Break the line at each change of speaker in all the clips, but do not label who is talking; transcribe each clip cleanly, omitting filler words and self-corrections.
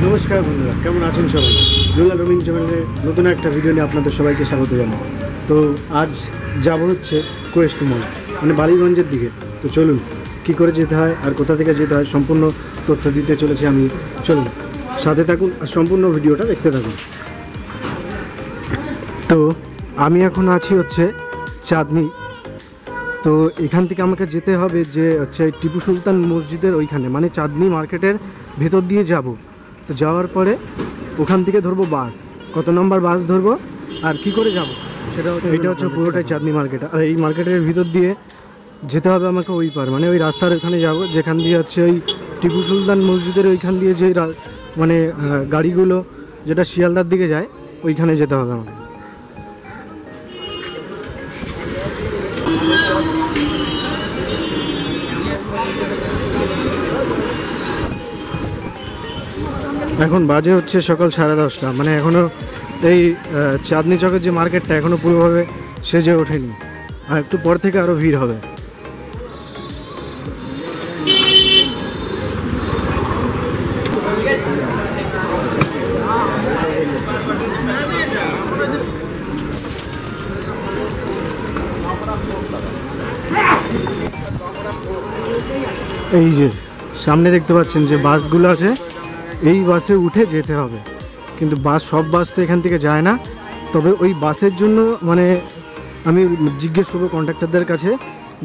নমস্কার বন্ধুরা, কেমন আছেন সবাই? রুলার রোমিং চ্যানেলে নতুন একটা ভিডিও নিয়ে আপনাদের সবাইকে স্বাগত জানাই। তো আজ যাব হচ্ছে কোয়েস্ট মল, মানে বালিগঞ্জের দিকে। তো চলুন, কি করে যেতে হয় আর কোথা থেকে যেতে হয় সম্পূর্ণ তথ্য দিতে চলেছি আমি। চলুন সাথে থাকুন আর সম্পূর্ণ ভিডিওটা দেখতে থাকুন। তো আমি এখন আছি হচ্ছে চাঁদনি। তো এখান থেকে আমাকে যেতে হবে যে হচ্ছে টিপু সুলতান মসজিদের ওইখানে, মানে চাঁদনি মার্কেটের ভেতর দিয়ে যাব। তো যাওয়ার পরে ওখান থেকে ধরবো বাস, কত নম্বর বাস ধরবো আর কি করে যাব সেটা এটা হচ্ছে পুরোটাই চাঁদনি মার্কেট। আর এই মার্কেটের ভিতর দিয়ে যেতে হবে আমাকে ওই পার, মানে ওই রাস্তার ওখানে যাব যেখান দিয়ে হচ্ছে ওই টিপু সুলতান মসজিদের ওইখান দিয়ে যে মানে গাড়িগুলো যেটা শিয়ালদার দিকে যায় ওইখানে যেতে হবে আমাকে। এখন বাজে হচ্ছে সকাল 10:30, মানে এখনও এই চাঁদনি চকের যে মার্কেটটা এখনও পুরোভাবে সেজে ওঠেনি, আর একটু পর থেকে আরও ভিড় হবে। এই যে সামনে দেখতে পাচ্ছেন যে বাসগুলো আছে, এই বাসে উঠে যেতে হবে। কিন্তু সব বাস তো এখান থেকে যায় না, তবে ওই বাসের জন্য মানে আমি জিজ্ঞেস করবো কন্ডাক্টরদের কাছে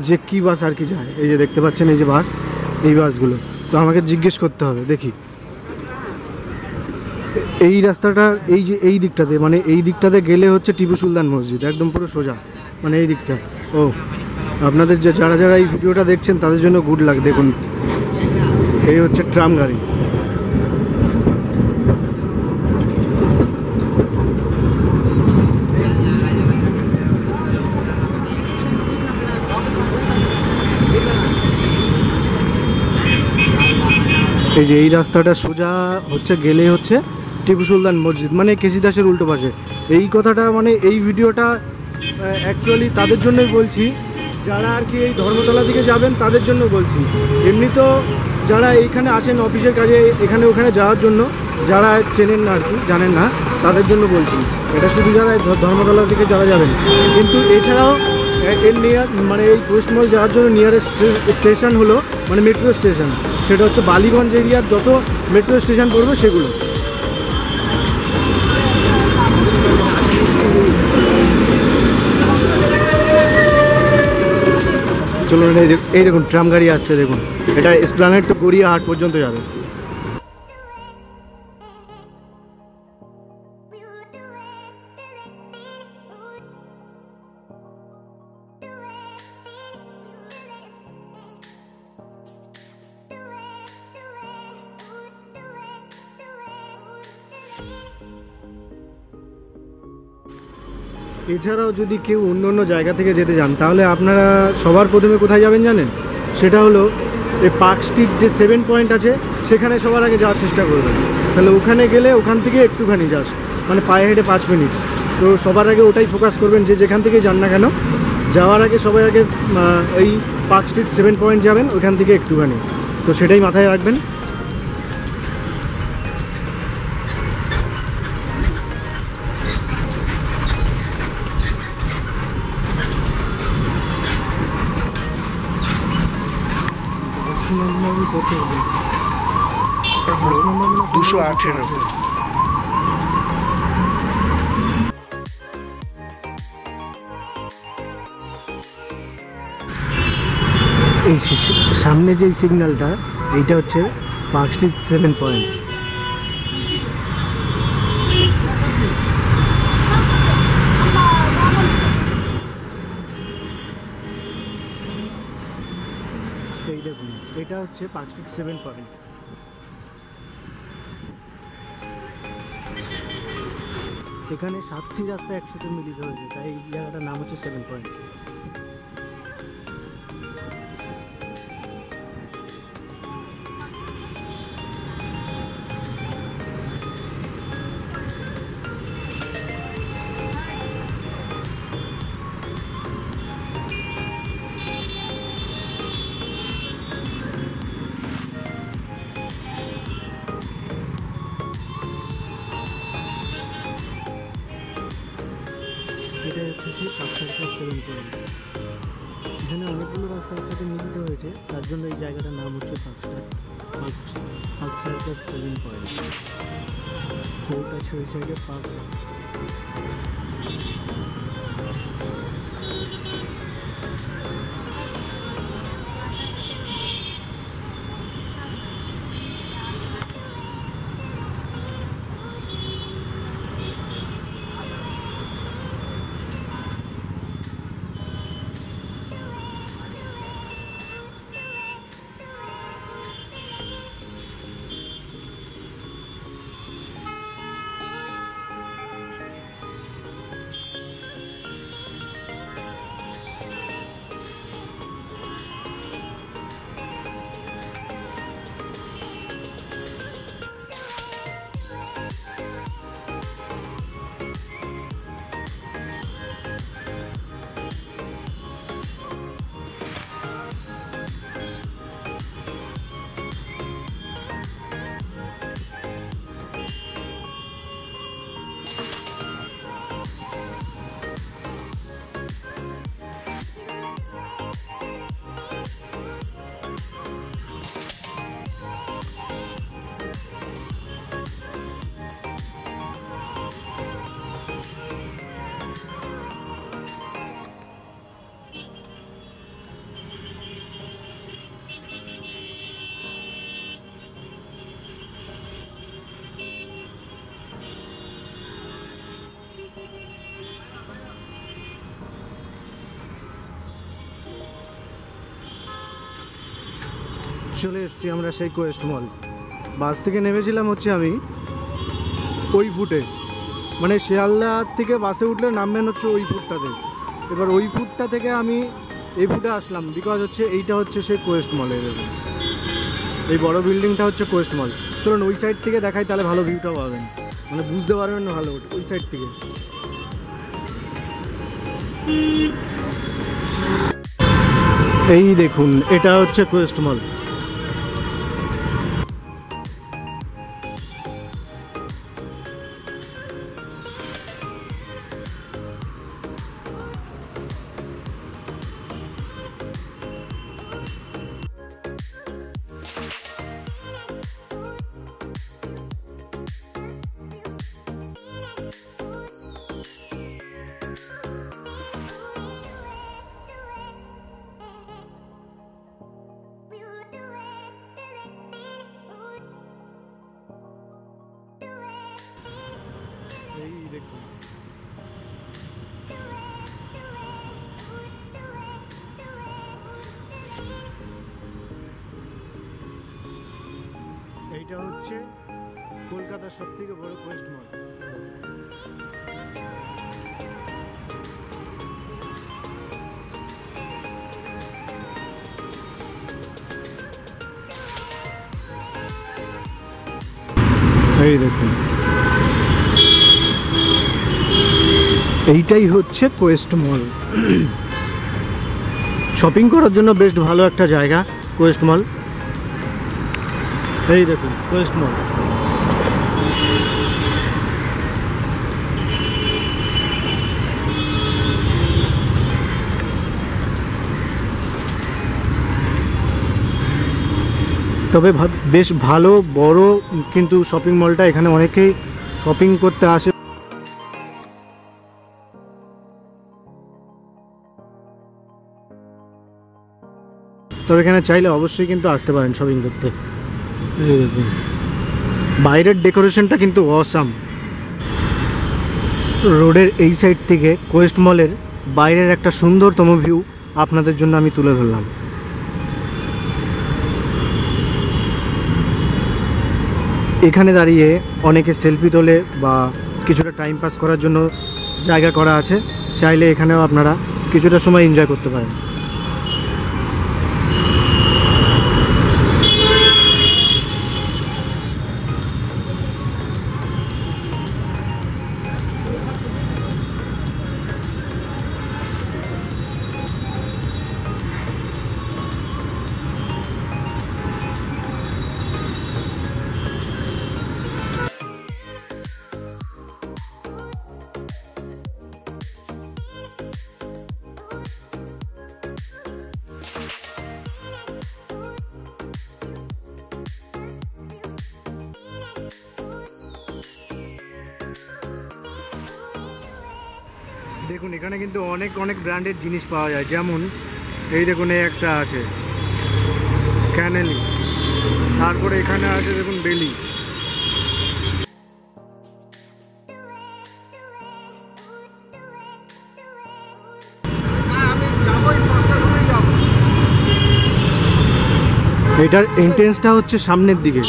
যে কি বাস আর কি যায়। এই যে দেখতে পাচ্ছেন এই যে বাস, এই বাসগুলো তো আমাকে জিজ্ঞেস করতে হবে। দেখি এই রাস্তাটা এই যে এই দিকটাতে, মানে এই দিকটাতে গেলে হচ্ছে টিপু সুলতান মসজিদ, একদম পুরো সোজা, মানে এই দিকটা। ও আপনাদের যারা যারা এই ভিডিওটা দেখছেন তাদের জন্য গুড লাক। দেখুন এই হচ্ছে ট্রাম গাড়ি। এই যে এই রাস্তাটা সোজা হচ্ছে গেলে হচ্ছে টিপু সুলতান মসজিদ, মানে কেসি দাসের উল্টো পাশে। এই কথাটা মানে এই ভিডিওটা অ্যাকচুয়ালি তাদের জন্যই বলছি যারা আর কি এই ধর্মতলা দিকে যাবেন, তাদের জন্য বলছি। এমনি তো যারা এইখানে আসেন অফিসের কাজে এখানে ওখানে যাওয়ার জন্য, যারা চেনেন না আর কি, জানেন না, তাদের জন্য বলছি। এটা শুধু যারা ধর্মতলার দিকে যারা যাবেন। কিন্তু এছাড়াও এর মানে এই কোয়েস্ট মল যাওয়ার জন্য নিয়ারেস্ট স্টেশন হলো মানে মেট্রো স্টেশন, সেটা হচ্ছে বালিগঞ্জ এরিয়ার যত মেট্রো স্টেশন পড়বে সেগুলো। চলুন এই দেখুন ট্রাম গাড়ি আসছে, দেখুন এটা এসপ্ল্যানেড টু গড়িয়াহাট পর্যন্ত যাবে। এছাড়াও যদি কেউ অন্য অন্য জায়গা থেকে যেতে চান তাহলে আপনারা সবার প্রথমে কোথায় যাবেন জানেন? সেটা হলো এই পার্ক স্ট্রিট যে 7 পয়েন্ট আছে সেখানে সবার আগে যাওয়ার চেষ্টা করবেন। তাহলে ওখানে গেলে ওখান থেকে একটুখানি জাস্ট মানে পায়ে হেঁটে 5 মিনিট। তো সবার আগে ওটাই ফোকাস করবেন, যে যেখান থেকে যান না কেন যাওয়ার আগে সবাই আগে এই পার্ক স্ট্রিট 7 পয়েন্ট যাবেন, ওখান থেকে একটুখানি। তো সেটাই মাথায় রাখবেন। এই সামনে যে সিগন্যালটা এইটা হচ্ছে পার্ক স্ট্রিট 7 পয়েন্ট। এই দেখুন এটা হচ্ছে পার্ক স্ট্রিট 7 পয়েন্ট। এখানে 7টি রাস্তা একসাথে মিলিত হয়েছে, তাই এই জায়গাটার নাম হচ্ছে 7 পয়েন্ট। এইটাই হচ্ছে সেই পার্ক সার্কাস 7 পয়েন্ট। এখানে অনেকগুলো রাস্তা একসাথে মিলিত হয়েছে, তার জন্য এই জায়গাটার নাম হচ্ছে পার্ক সার্কাস 7 পয়েন্ট। কোর্ট আছে ওই সাইডে, পার্ক। চলে এসেছি আমরা সেই কোয়েস্ট মল। বাস থেকে নেমেছিলাম হচ্ছে আমি ওই ফুটে, মানে শিয়ালদা থেকে বাসে উঠলে নামবেন হচ্ছে ওই ফুটটাতে। এবার ওই ফুটটা থেকে আমি এই ফুটে আসলাম, বিকজ হচ্ছে এইটা হচ্ছে সেই কোয়েস্ট মলের, এই বড় বিল্ডিংটা হচ্ছে কোয়েস্ট মল। চলুন ওই সাইড থেকে দেখাই, তাহলে ভালো ভিউটা পাবেন, মানে বুঝতে পারবেন না ভালো ওই সাইড থেকে। এই দেখুন, এটা হচ্ছে কোয়েস্ট মল। এই দেখুন, এইটা হচ্ছে কলকাতার সব থেকে বড় কোয়েস্ট মল। এই দেখুন, এইটাই হচ্ছে কোয়েস্ট মল। শপিং করার জন্য বেশ ভালো একটা জায়গা কোয়েস্ট মল। এই দেখুন কোয়েস্ট মল। তবে বেশ ভালো বড় কিন্তু শপিং মলটা, এখানে অনেকেই শপিং করতে আসে। তবে এখানে চাইলে অবশ্যই কিন্তু আসতে পারেন শপিং করতে। এই দেখুন, বাইরের ডেকোরেশনটা কিন্তু অসাম। রোডের এই সাইড থেকে কোয়েস্ট মলের বাইরের একটা সুন্দরতম ভিউ আপনাদের জন্য আমি তুলে ধরলাম। এখানে দাঁড়িয়ে অনেকে সেলফি তোলে বা কিছুটা টাইম পাস করার জন্য জায়গা করা আছে, চাইলে এখানেও আপনারা কিছুটা সময় এনজয় করতে পারেন। দেখুন এখানে কিন্তু অনেক অনেক ব্র্যান্ডের জিনিস পাওয়া যায়, যেমন এই দেখুন এই একটা আছে ক্যানেলি, তারপরে এখানে আছে দেখুন বেলি। এটার এন্ট্রেন্সটা হচ্ছে সামনের দিকে।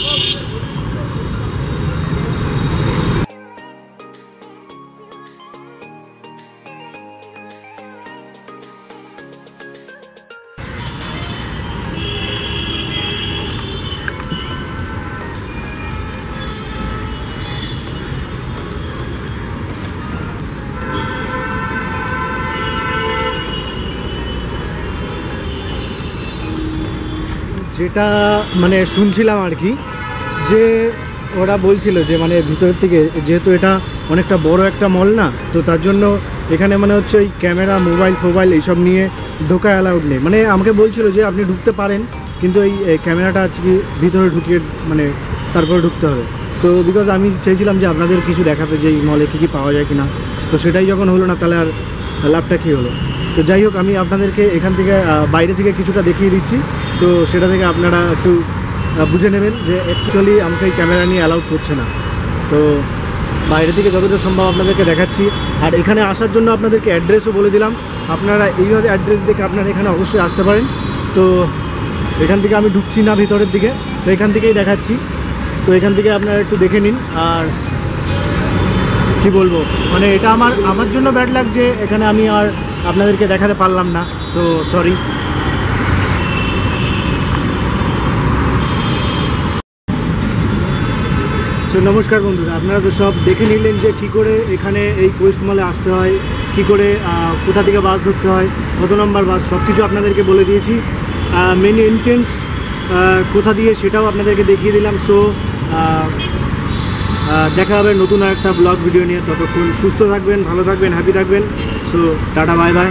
যেটা মানে শুনছিলাম আর কি, যে ওরা বলছিল যে মানে ভিতরের থেকে, যেহেতু এটা অনেকটা বড় একটা মল না, তো তার জন্য এখানে মানে হচ্ছে ওই ক্যামেরা মোবাইল এইসব নিয়ে ঢোকা অ্যালাউড নেই। মানে আমাকে বলছিল যে আপনি ঢুকতে পারেন, কিন্তু এই ক্যামেরাটা আজকে ভিতরে ঢুকিয়ে মানে তারপরে ঢুকতে হবে। তো বিকজ আমি চেয়েছিলাম যে আপনাদের কিছু দেখাতে যে এই মলে কী কী পাওয়া যায় কিনা, তো সেটাই যখন হলো না তাহলে আর লাভটা কী হলো। তো যাই হোক, আমি আপনাদেরকে এখান থেকে বাইরে থেকে কিছুটা দেখিয়ে দিচ্ছি, তো সেটা থেকে আপনারা একটু বুঝে নেবেন যে অ্যাকচুয়ালি আমাকে এই ক্যামেরা নিয়ে অ্যালাউড করছে না। তো বাইরে থেকে যতটা সম্ভব আপনাদেরকে দেখাচ্ছি। আর এখানে আসার জন্য আপনাদেরকে অ্যাড্রেসও বলে দিলাম, আপনারা এইভাবে অ্যাড্রেস দেখে আপনারা এখানে অবশ্যই আসতে পারেন। তো এখান থেকে আমি ঢুকছি না ভিতরের দিকে, তো এখান থেকেই দেখাচ্ছি। তো এখান থেকে আপনারা একটু দেখে নিন। আর কি বলবো, মানে এটা আমার জন্য ব্যাড লাগছে, এখানে আমি আর আপনাদেরকে দেখাতে পারলাম না, সো সরি। সো নমস্কার বন্ধুরা, আপনারা তো সব দেখে নিলেন যে কী করে এখানে এই কোয়েস্ট মলে আসতে হয়, কী করে কোথা থেকে বাস ধরতে হয়, কত নম্বর বাস, সব কিছু আপনাদেরকে বলে দিয়েছি। মেন এন্ট্রেন্স কোথা দিয়ে সেটাও আপনাদেরকে দেখিয়ে দিলাম। সো দেখা হবে নতুন আরেকটা ব্লগ ভিডিও নিয়ে। ততক্ষণ সুস্থ থাকবেন, ভালো থাকবেন, হ্যাপি থাকবেন। So tata, bye bye.